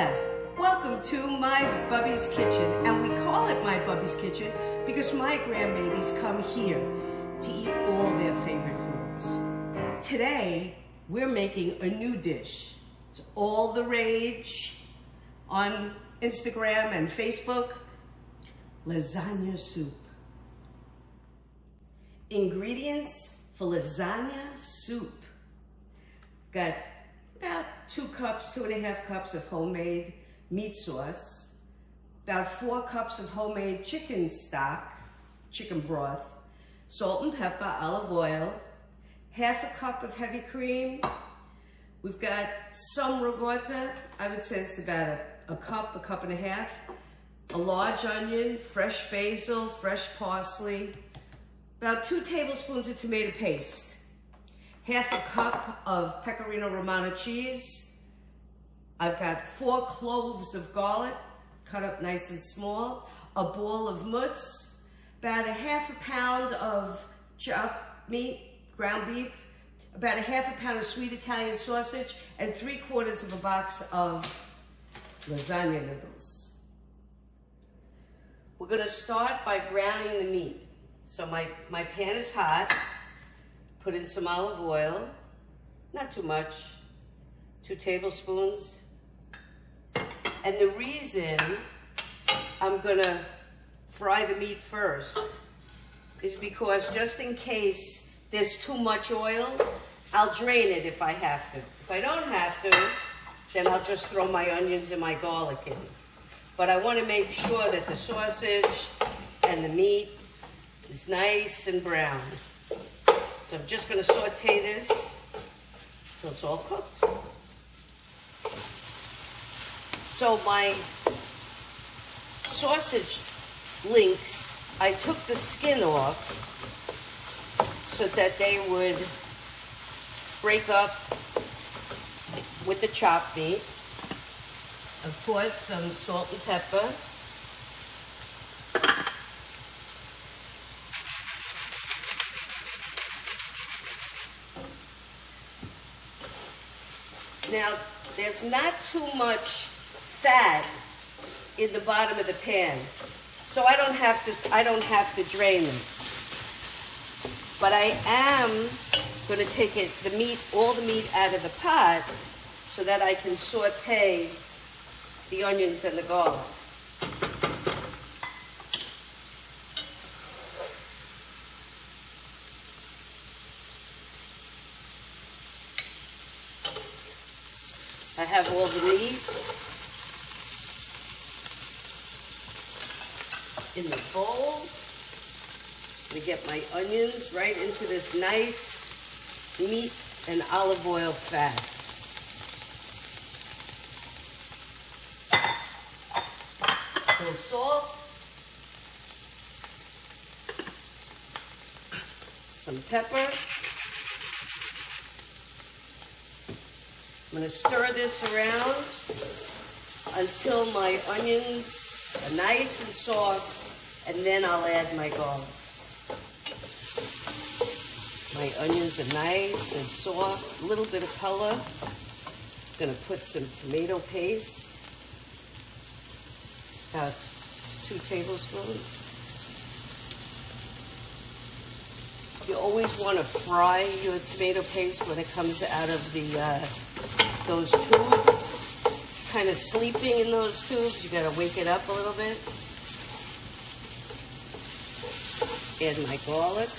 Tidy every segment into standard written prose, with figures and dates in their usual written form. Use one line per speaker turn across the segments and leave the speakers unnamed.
Beth. Welcome to my Bubbie's Kitchen, and we call it my Bubbie's Kitchen because my grandbabies come here to eat all their favorite foods. Today, we're making a new dish. It's all the rage on Instagram and Facebook, lasagna soup. Ingredients for lasagna soup. Got about 2.5 cups of homemade meat sauce, about 4 cups of homemade chicken stock, chicken broth, salt and pepper, olive oil, 1/2 cup of heavy cream. We've got some ricotta. I would say it's about a cup and a half. A large onion, fresh basil, fresh parsley, about 2 tablespoons of tomato paste, 1/2 cup of pecorino romano cheese. I've got 4 cloves of garlic, cut up nice and small, a ball of mutz, about 1/2 pound of chopped meat, ground beef, about 1/2 pound of sweet Italian sausage, and 3/4 of a box of lasagna noodles. We're gonna start by browning the meat. So my pan is hot. Put in some olive oil, not too much, 2 tablespoons. And the reason I'm gonna fry the meat first is because just in case there's too much oil, I'll drain it if I have to. If I don't have to, then I'll just throw my onions and my garlic in. But I wanna make sure that the sausage and the meat is nice and brown. So I'm just going to saute this till it's all cooked. So my sausage links, I took the skin off so that they would break up with the chopped meat. Of course, some salt and pepper. Now, there's not too much fat in the bottom of the pan, so I don't have to drain this. But I am going to take all the meat out of the pot so that I can saute the onions and the garlic. I have all the meat in the bowl. I'm gonna get my onions right into this nice meat and olive oil fat. A little salt, some pepper. I'm going to stir this around until my onions are nice and soft, and then I'll add my garlic. My onions are nice and soft, a little bit of color. I'm going to put some tomato paste, about 2 tablespoons. You always want to fry your tomato paste when it comes out of those tubes. It's kind of sleeping in those tubes. You got to wake it up a little bit. Add my garlic.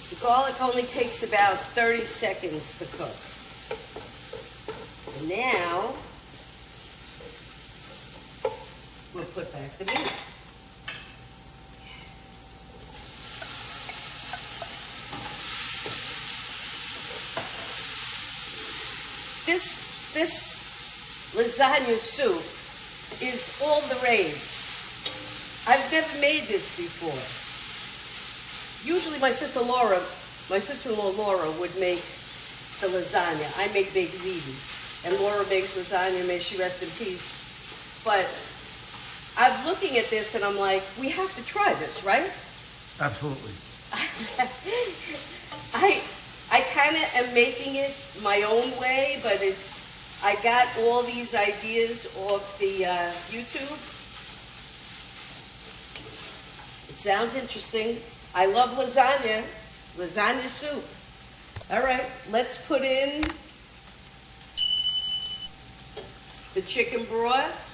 The garlic only takes about 30 seconds to cook. And now, we'll put back the meat. This lasagna soup is all the rage. I've never made this before. Usually my sister-in-law Laura would make the lasagna. I make baked ziti. And Laura makes lasagna, may she rest in peace. But I'm looking at this and I'm like, we have to try this, right?
Absolutely.
I kind of am making it my own way, but I got all these ideas off the YouTube. It sounds interesting. I love lasagna soup. All right, let's put in the chicken broth.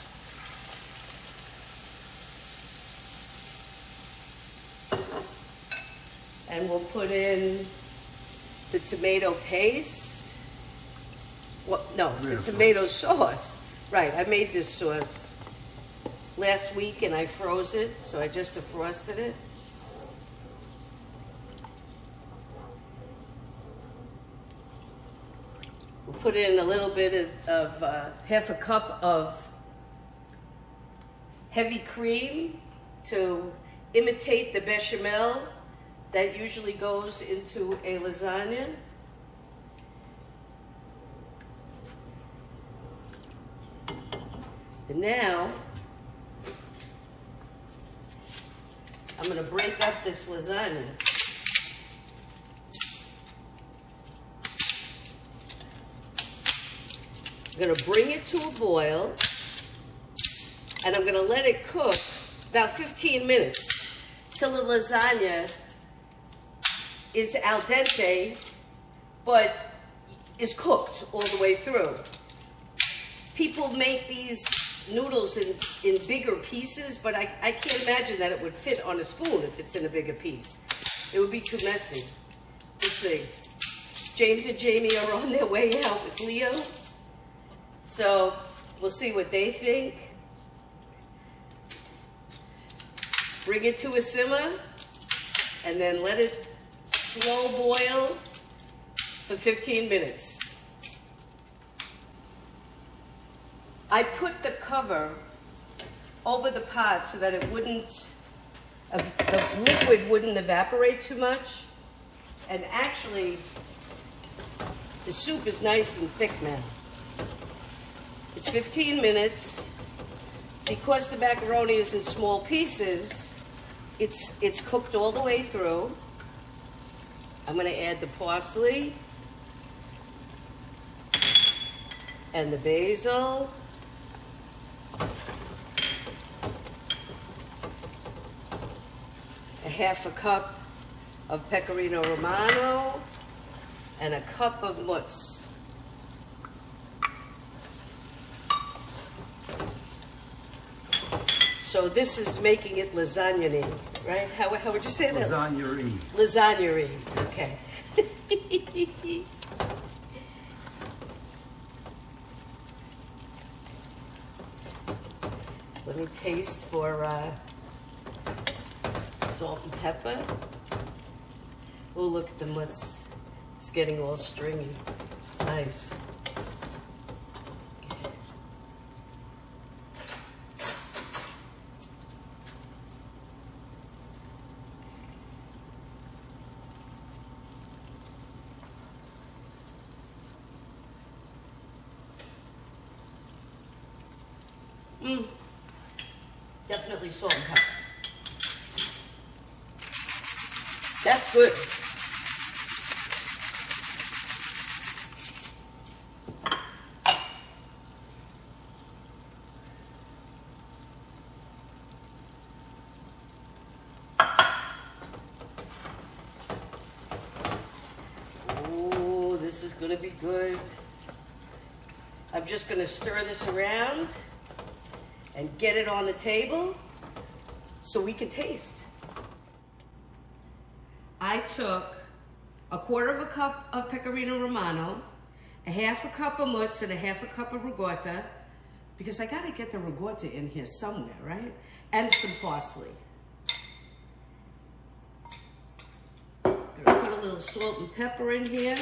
And we'll put in the tomato paste. Well, no, the tomato sauce. Right, I made this sauce last week and I froze it, so I just defrosted it. We'll put in a little bit of half a cup of heavy cream to imitate the bechamel that usually goes into a lasagna. And now, I'm gonna break up this lasagna. I'm gonna bring it to a boil, and I'm gonna let it cook about 15 minutes till the lasagna is al dente, but is cooked all the way through. People make these noodles in bigger pieces, but I can't imagine that it would fit on a spoon if it's in a bigger piece. It would be too messy. Let's see. James and Jamie are on their way out with Leo. So we'll see what they think. Bring it to a simmer and then let it slow boil for 15 minutes. I put the cover over the pot so that it wouldn't, the liquid wouldn't evaporate too much. And actually, the soup is nice and thick now. It's 15 minutes. Because the macaroni is in small pieces, it's cooked all the way through. I'm gonna add the parsley and the basil. A half a cup of pecorino romano and a cup of mutz. So this is making it lasagna-y, right? How would you say that?
Lasagna-y.
Lasagna-y, okay. Let me taste for salt and pepper. Oh, look at the mutz. It's getting all stringy. Nice. Definitely salt and pepper. That's good. Oh, this is gonna be good. I'm just gonna stir this around and get it on the table so we can taste. I took a quarter of a cup of pecorino romano, a half a cup of mutz, and a half a cup of ricotta, because I gotta get the ricotta in here somewhere, right? And some parsley. Gonna put a little salt and pepper in here.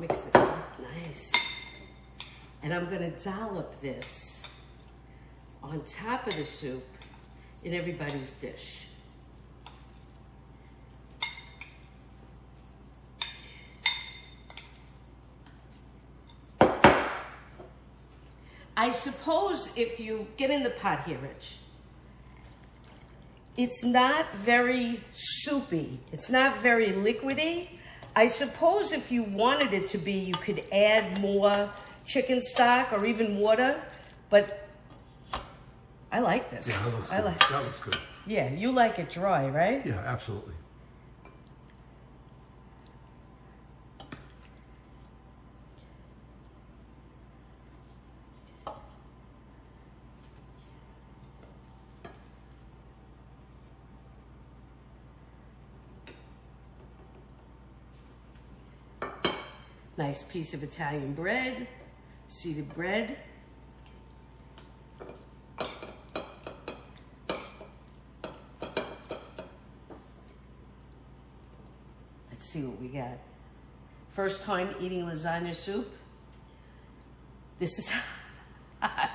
Mix this up nice. And I'm gonna dollop this on top of the soup in everybody's dish. I suppose if you get in the pot here, Rich, it's not very soupy. It's not very liquidy. I suppose if you wanted it to be, you could add more chicken stock or even water, but I like this.
Yeah, that looks good. That looks good.
Yeah, you like it dry, right?
Yeah, absolutely.
Nice piece of Italian bread, seeded bread. Let's see what we got. First time eating lasagna soup. This is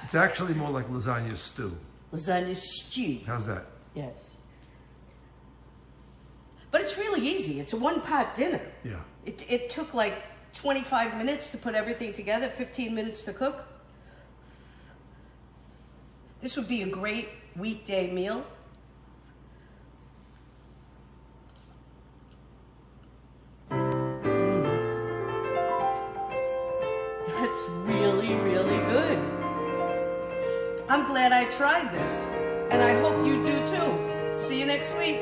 It's actually more like lasagna stew.
lasagna stew.
How's that?
Yes. But it's really easy. It's a one-pot dinner.
Yeah.
It took like 25 minutes to put everything together, 15 minutes to cook. This would be a great weekday meal. That's really, really good. I'm glad I tried this, and I hope you do too. See you next week.